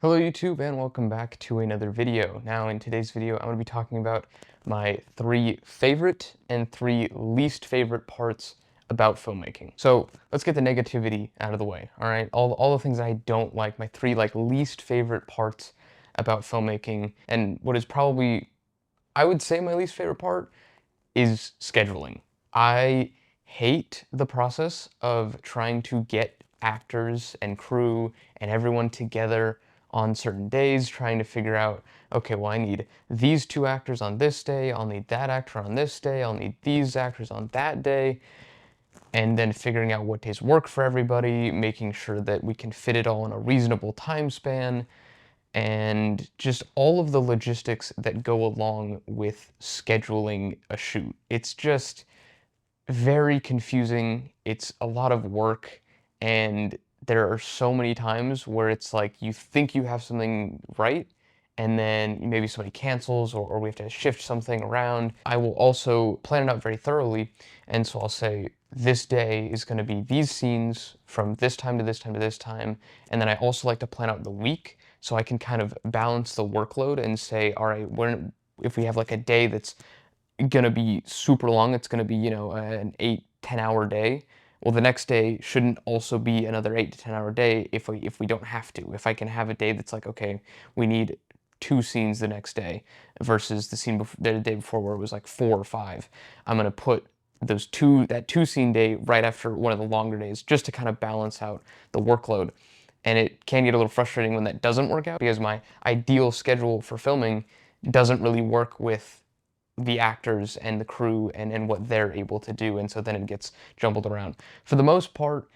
Hello YouTube and welcome back to another video. Now in today's video I'm going to be talking about my 3 favorite and 3 least favorite parts about filmmaking. So let's get the negativity out of the way, alright? All the things I don't like, my 3 least favorite parts about filmmaking, and what is probably, I would say, my least favorite part is scheduling. I hate the process of trying to get actors and crew and everyone together on certain days, trying to figure out, okay, well, I need these 2 actors on this day, I'll need that actor on this day, I'll need these actors on that day, and then figuring out what days work for everybody, making sure that we can fit it all in a reasonable time span, and just all of the logistics that go along with scheduling a shoot. It's just very confusing. It's a lot of work, and there are so many times where it's like you think you have something right, and then maybe somebody cancels or we have to shift something around. I will also plan it out very thoroughly, and so I'll say this day is going to be these scenes from this time to this time to this time, and then I also like to plan out the week so I can kind of balance the workload and say, all right, if we have like a day that's gonna be super long, it's gonna be, an 8-10 hour day. Well, the next day shouldn't also be another 8 to 10 hour day if we don't have to. If I can have a day that's like, okay, we need 2 scenes the next day versus the day before where it was like 4 or 5. I'm gonna put that 2 scene day right after one of the longer days just to kind of balance out the workload. And it can get a little frustrating when that doesn't work out because my ideal schedule for filming doesn't really work with the actors and the crew and what they're able to do, and so then it gets jumbled around. For the most part,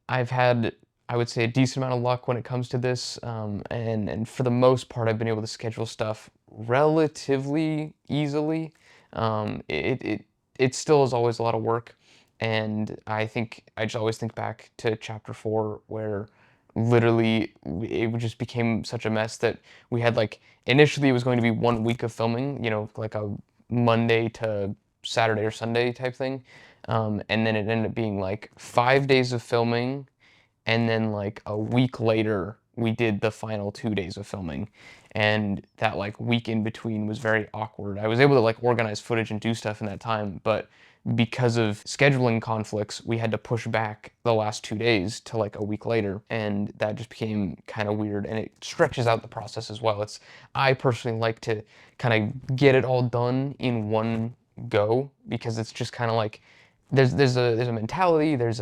I've had, I would say, a decent amount of luck when it comes to this, and for the most part, I've been able to schedule stuff relatively easily. It still is always a lot of work, and I think I just always think back to chapter 4 where literally it just became such a mess that we had like initially it was going to be 1 week of filming, like a Monday to Saturday or Sunday type thing. And then it ended up being like 5 days of filming, and then like a week later we did the final 2 days of filming. And that like week in between was very awkward. I was able to like organize footage and do stuff in that time, but because of scheduling conflicts, we had to push back the last 2 days to like a week later, and that just became kind of weird, and it stretches out the process as well. I personally like to kind of get it all done in one go because it's just kind of like there's a mentality, there's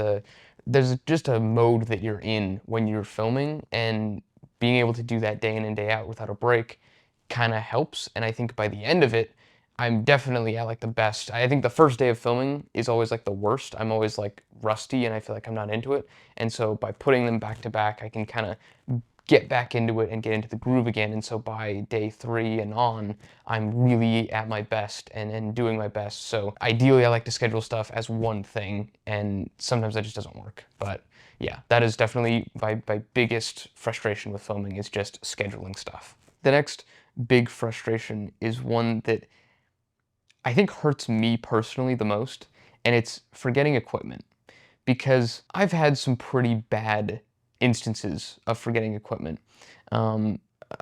just a mode that you're in when you're filming, and being able to do that day in and day out without a break kind of helps. And I think by the end of it, I'm definitely at like the best. I think the first day of filming is always like the worst. I'm always like rusty and I feel like I'm not into it. And so by putting them back to back, I can kind of get back into it and get into the groove again. And so by day 3 and on, I'm really at my best and doing my best. So ideally, I like to schedule stuff as one thing, and sometimes that just doesn't work. But yeah, that is definitely my biggest frustration with filming is just scheduling stuff. The next big frustration is one that I think hurts me personally the most, and it's forgetting equipment. Because I've had some pretty bad instances of forgetting equipment. Um,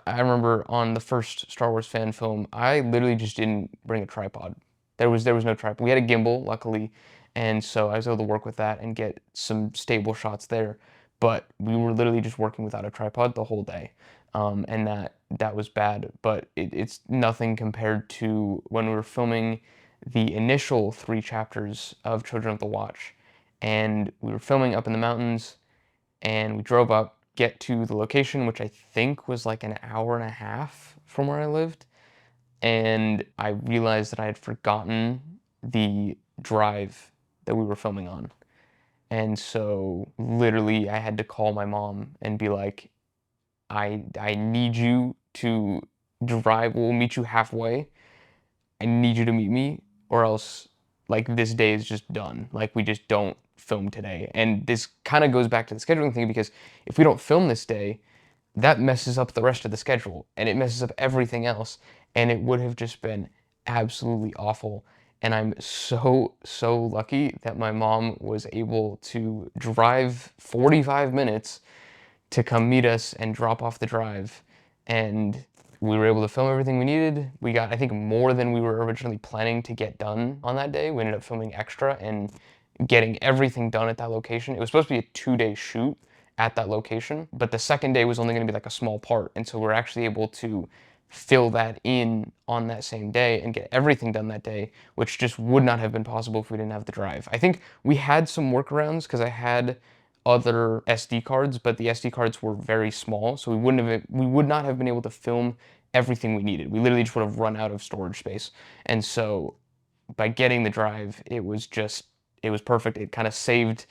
I remember on the first Star Wars fan film, I literally just didn't bring a tripod. There was no tripod. We had a gimbal, luckily, and so I was able to work with that and get some stable shots there. But we were literally just working without a tripod the whole day, and that was bad. But it's nothing compared to when we were filming the initial 3 chapters of Children of the Watch, and we were filming up in the mountains, and we drove up, get to the location, which I think was like an hour and a half from where I lived, and I realized that I had forgotten the drive that we were filming on. And so literally I had to call my mom and be like, I need you to drive, we'll meet you halfway. I need you to meet me, or else like this day is just done. Like we just don't film today. And this kind of goes back to the scheduling thing because if we don't film this day, that messes up the rest of the schedule and it messes up everything else. And it would have just been absolutely awful. And I'm so lucky that my mom was able to drive 45 minutes to come meet us and drop off the drive. And we were able to film everything we needed. We got, I think, more than we were originally planning to get done on that day. We ended up filming extra and getting everything done at that location. It was supposed to be a 2-day shoot at that location, but the second day was only going to be like a small part. And so we're actually able to fill that in on that same day and get everything done that day, which just would not have been possible if we didn't have the drive. I think we had some workarounds because I had other SD cards, but the SD cards were very small, so we would not have been able to film everything we needed. We literally just would have run out of storage space. And so by getting the drive, it was perfect. It kind of saved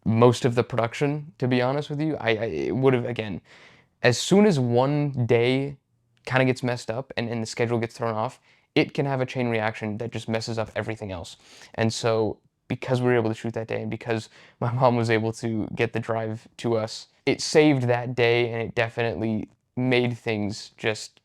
most of the production, to be honest with you. It would have, again, as soon as one day kind of gets messed up and the schedule gets thrown off, it can have a chain reaction that just messes up everything else. And so because we were able to shoot that day and because my mom was able to get the drive to us, it saved that day, and it definitely made things just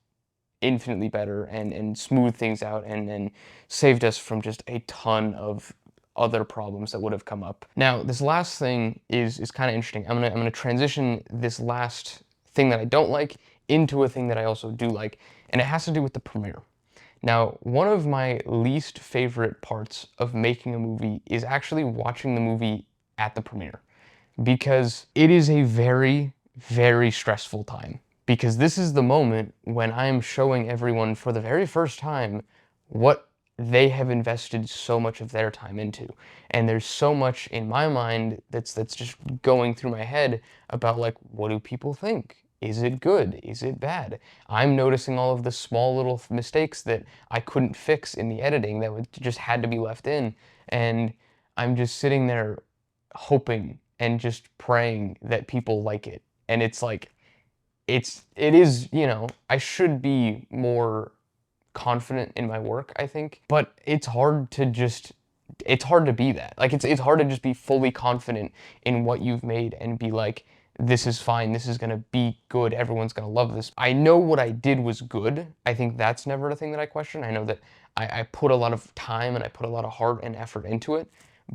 infinitely better and smoothed things out and saved us from just a ton of other problems that would have come up. Now, this last thing is kind of interesting. I'm gonna transition this last thing that I don't like into a thing that I also do like, and it has to do with the premiere. Now, one of my least favorite parts of making a movie is actually watching the movie at the premiere, because it is a very, very stressful time. Because this is the moment when I am showing everyone for the very first time what they have invested so much of their time into. And there's so much in my mind that's just going through my head about, like, what do people think? Is it good? Is it bad? I'm noticing all of the small little mistakes that I couldn't fix in the editing that just had to be left in. And I'm just sitting there hoping and just praying that people like it. And it's like, it is, I should be more confident in my work, I think, but it's hard to be that. Like, it's hard to just be fully confident in what you've made and be like, this is fine, this is gonna be good, everyone's gonna love this. I know what I did was good. I think that's never a thing that I question. I know that I put a lot of time and I put a lot of heart and effort into it,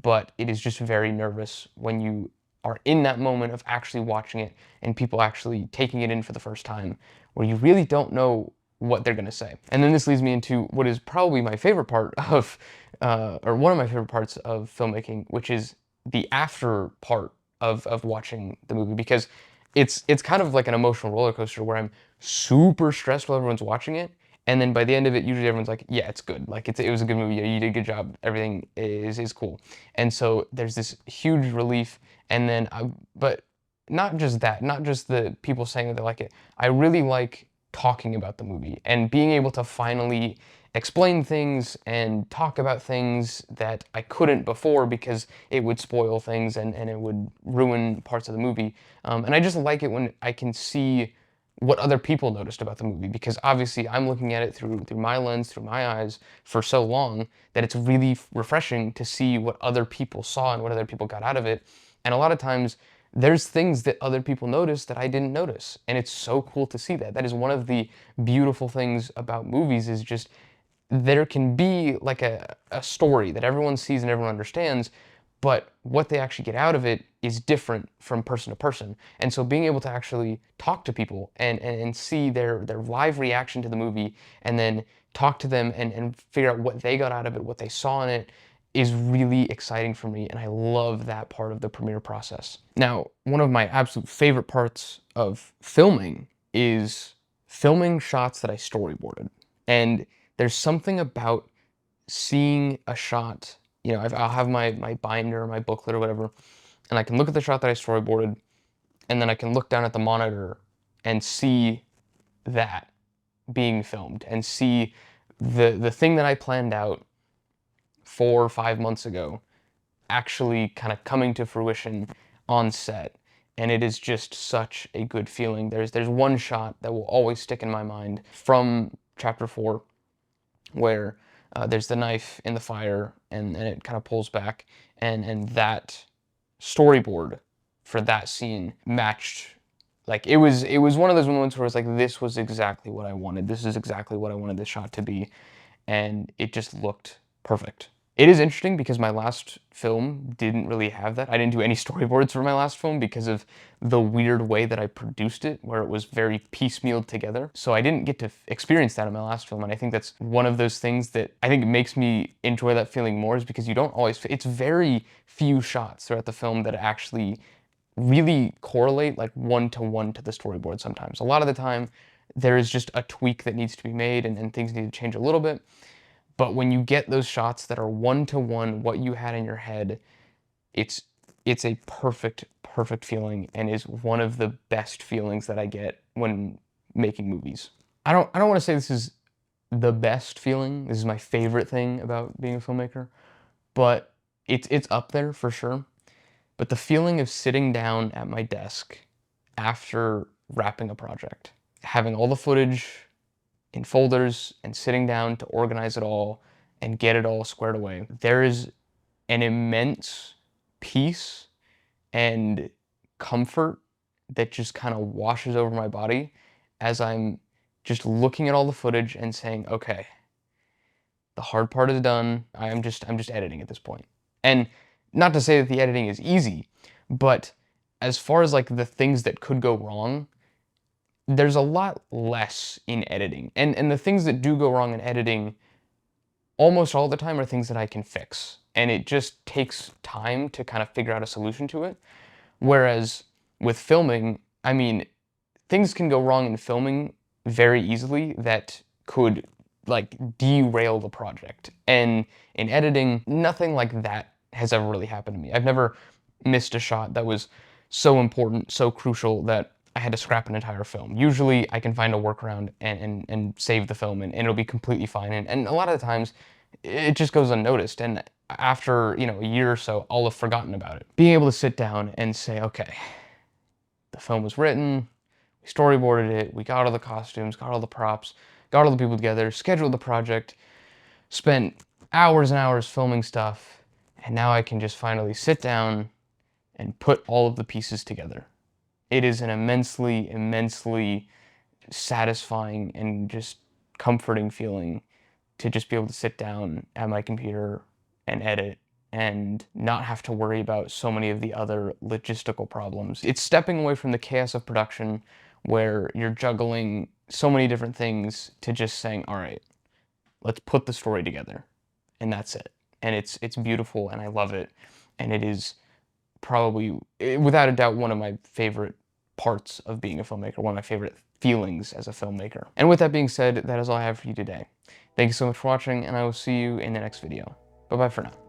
but it is just very nervous when you are in that moment of actually watching it and people actually taking it in for the first time, where you really don't know what they're gonna say. And then this leads me into what is probably my favorite part of, or one of my favorite parts of filmmaking, which is the after part of watching the movie, because it's kind of like an emotional roller coaster where I'm super stressed while everyone's watching it, and then by the end of it, usually everyone's like, yeah, it's good. Like, it was a good movie. Yeah, you did a good job. Everything is cool. And so there's this huge relief. And then, but not just that, not just the people saying that they like it. I really like talking about the movie and being able to finally explain things and talk about things that I couldn't before because it would spoil things and it would ruin parts of the movie. And I just like it when I can see what other people noticed about the movie, because obviously I'm looking at it through my lens, through my eyes for so long, that it's really refreshing to see what other people saw and what other people got out of it. And a lot of times there's things that other people notice that I didn't notice. And it's so cool to see that. That is one of the beautiful things about movies, is just there can be like a story that everyone sees and everyone understands, but what they actually get out of it is different from person to person. And so being able to actually talk to people and see their live reaction to the movie, and then talk to them and figure out what they got out of it, what they saw in it, is really exciting for me, and I love that part of the premiere process. Now, one of my absolute favorite parts of filming is filming shots that I storyboarded. And there's something about seeing a shot, I'll have my binder, my booklet or whatever, and I can look at the shot that I storyboarded, and then I can look down at the monitor and see that being filmed and see the thing that I planned out 4 or 5 months ago actually kind of coming to fruition on set. And it is just such a good feeling. There's one shot that will always stick in my mind from chapter 4, where there's the knife in the fire and it kind of pulls back, and that storyboard for that scene matched. Like, it was one of those moments where it's like, this was exactly what I wanted. This is exactly what I wanted this shot to be. And it just looked perfect. It is interesting because my last film didn't really have that. I didn't do any storyboards for my last film because of the weird way that I produced it, where it was very piecemealed together. So I didn't get to experience that in my last film, and I think that's one of those things that I think makes me enjoy that feeling more, is because you don't always, it's very few shots throughout the film that actually really correlate like one to the storyboard sometimes. A lot of the time, there is just a tweak that needs to be made and things need to change a little bit. But when you get those shots that are one what you had in your head, it's it's a perfect feeling, and is one of the best feelings that I get when making movies. I don't want to say this is the best feeling. This is my favorite thing about being a filmmaker, but it's up there for sure. But the feeling of sitting down at my desk after wrapping a project, having all the footage in folders and sitting down to organize it all and get it all squared away. There is an immense peace and comfort that just kind of washes over my body as I'm just looking at all the footage and saying, okay, the hard part is done. I'm just editing at this point. And not to say that the editing is easy, but as far as like the things that could go wrong, there's a lot less in editing. And the things that do go wrong in editing almost all the time are things that I can fix. And it just takes time to kind of figure out a solution to it. Whereas with filming, I mean, things can go wrong in filming very easily that could like derail the project. And in editing, nothing like that has ever really happened to me. I've never missed a shot that was so important, so crucial that I had to scrap an entire film. Usually I can find a workaround and save the film, and it'll be completely fine. And a lot of the times it just goes unnoticed. And after, you know, a year or so, I'll have forgotten about it. Being able to sit down and say, okay, the film was written, we storyboarded it, we got all the costumes, got all the props, got all the people together, scheduled the project, spent hours and hours filming stuff, and now I can just finally sit down and put all of the pieces together. It is an immensely satisfying and just comforting feeling to just be able to sit down at my computer and edit and not have to worry about so many of the other logistical problems. It's stepping away from the chaos of production where you're juggling so many different things to just saying, all right, let's put the story together. And that's it. And it's beautiful, and I love it. And it is probably, without a doubt, one of my favorite parts of being a filmmaker, one of my favorite feelings as a filmmaker. And with that being said, that is all I have for you today. Thank you so much for watching, and I will see you in the next video. Bye-bye for now.